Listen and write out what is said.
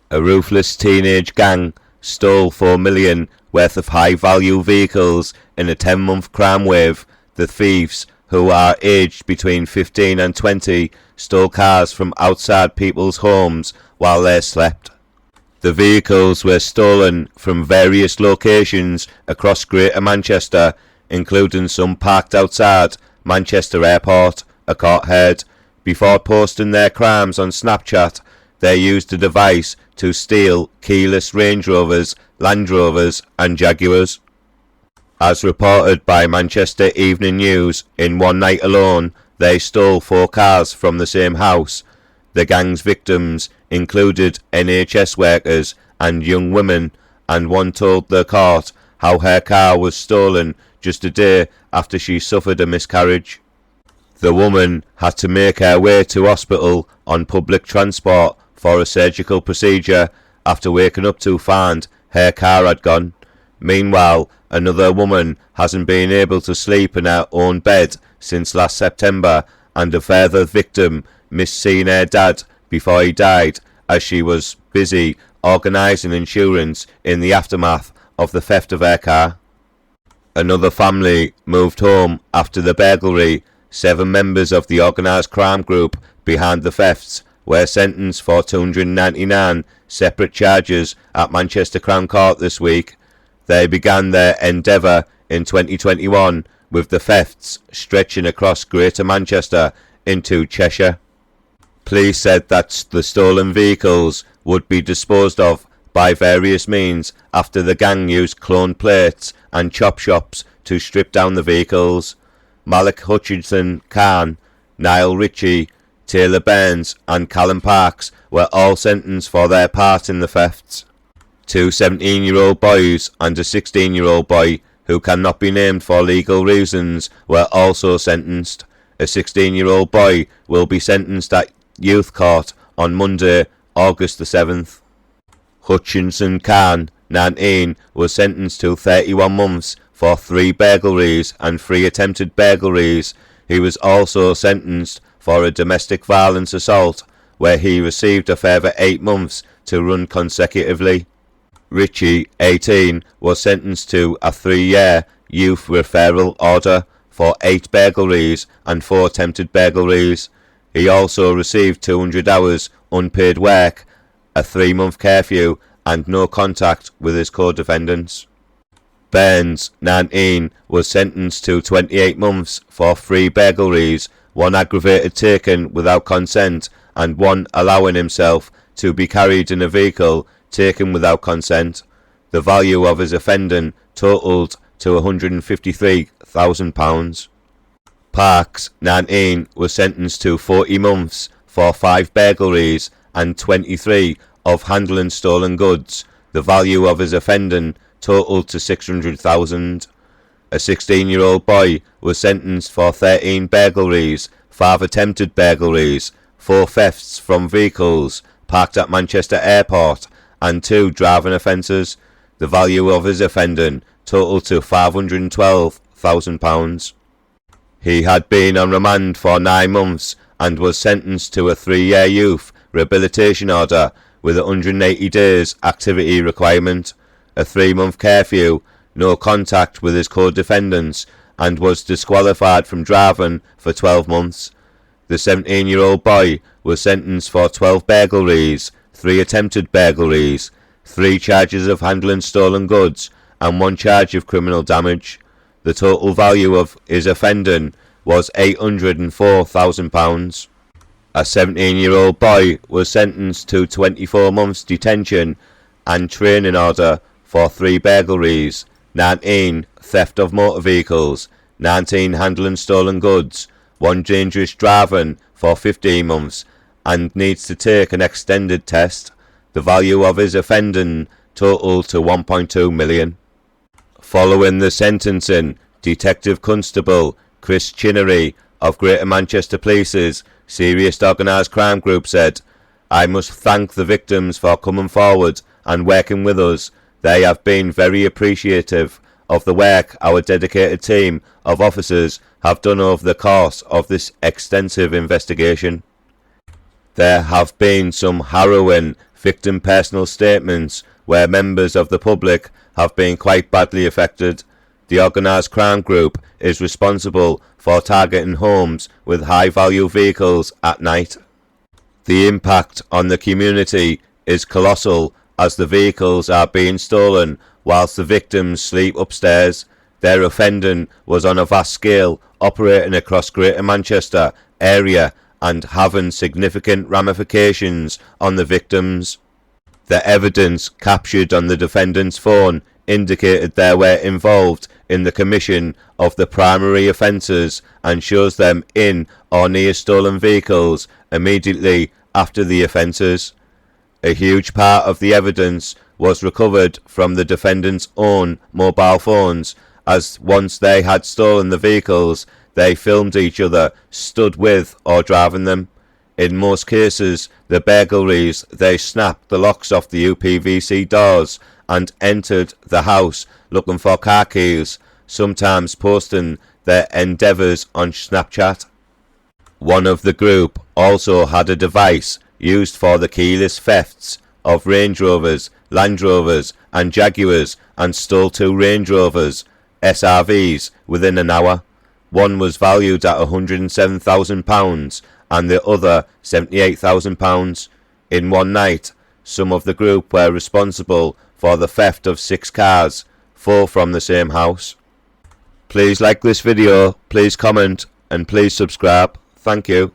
A ruthless teenage gang stole 4 million worth of high-value vehicles in a 10-month crime wave. The thieves, who are aged between 15 and 20, stole cars from outside people's homes while they slept. The vehicles were stolen from various locations across Greater Manchester, including some parked outside Manchester Airport, a court heard. Before posting their crimes on Snapchat, they used a device to steal keyless Range Rovers, Land Rovers and Jaguars. As reported by Manchester Evening News, in one night alone, they stole 4 cars from the same house. The gang's victims included NHS workers and young women, and one told the court how her car was stolen just a day after she suffered a miscarriage. The woman had to make her way to hospital on public transport for a surgical procedure after waking up to find her car had gone. Meanwhile, another woman hasn't been able to sleep in her own bed since last September, and a further victim missed seeing her dad before he died as she was busy organising insurance in the aftermath of the theft of her car. Another family moved home after the burglary. 7 members of the Organised Crime Group behind the thefts were sentenced for 299 separate charges at Manchester Crown Court this week. They began their endeavour in 2021, with the thefts stretching across Greater Manchester into Cheshire. Police said that the stolen vehicles would be disposed of by various means after the gang used cloned plates and chop shops to strip down the vehicles. Malik Hutchinson Khan, Niall Ritchie, Taylor Burns and Callum Parks were all sentenced for their part in the thefts. 2 17-year-old boys and a 16-year-old boy, who cannot be named for legal reasons, were also sentenced. A 16-year-old boy will be sentenced at youth court on Monday, August the 7th. Hutchinson Khan, 19, was sentenced to 31 months for 3 burglaries and 3 attempted burglaries. He was also sentenced for a domestic violence assault, where he received a further 8 months to run consecutively. Ritchie, 18, was sentenced to a 3-year youth referral order for 8 burglaries and 4 attempted burglaries. He also received 200 hours unpaid work, a 3-month curfew and no contact with his co-defendants. Burns, 19, was sentenced to 28 months for 3 burglaries, 1 aggravated taken without consent and 1 allowing himself to be carried in a vehicle taken without consent. The value of his offending totalled to £153,000. Parks, 19, was sentenced to 40 months for 5 burglaries and 23 of handling stolen goods. The value of his offending totalled to £600,000. A 16-year-old boy was sentenced for 13 burglaries, 5 attempted burglaries, 4 thefts from vehicles parked at Manchester Airport and 2 driving offences. The value of his offending totalled to £512,000. He had been on remand for 9 months and was sentenced to a 3-year youth rehabilitation order with 180 days activity requirement, a 3-month curfew, no contact with his co-defendants, and was disqualified from driving for 12 months. The 17-year-old boy was sentenced for 12 burglaries, 3 attempted burglaries, 3 charges of handling stolen goods and 1 charge of criminal damage. The total value of his offending was £804,000. A 17-year-old boy was sentenced to 24 months detention and training order for 3 burglaries, 19 theft of motor vehicles, 19 handling stolen goods, 1 dangerous driving for 15 months, and needs to take an extended test. The value of his offending totalled to £1.2 million. Following the sentencing, Detective Constable Chris Chinnery of Greater Manchester Police's Serious Organised Crime Group said, "I must thank the victims for coming forward and working with us. They have been very appreciative of the work our dedicated team of officers have done over the course of this extensive investigation. There have been some harrowing victim personal statements where members of the public have been quite badly affected. The Organised Crime Group is responsible for targeting homes with high-value vehicles at night. The impact on the community is colossal as the vehicles are being stolen whilst the victims sleep upstairs. Their offending was on a vast scale, operating across Greater Manchester area and having significant ramifications on the victims. The evidence captured on the defendant's phone indicated they were involved in the commission of the primary offences and shows them in or near stolen vehicles immediately after the offences. A huge part of the evidence was recovered from the defendant's own mobile phones, as once they had stolen the vehicles, they filmed each other stood with or driving them. In most cases, the burglaries, they snapped the locks off the UPVC doors and entered the house looking for car keys, sometimes posting their endeavours on Snapchat. One of the group also had a device used for the keyless thefts of Range Rovers, Land Rovers and Jaguars, and stole 2 Range Rovers SRVs within an hour. One was valued at £107,000 and the other £78,000. In one night, some of the group were responsible for the theft of 6 cars, 4 from the same house. Please like this video, please comment and please subscribe. Thank you.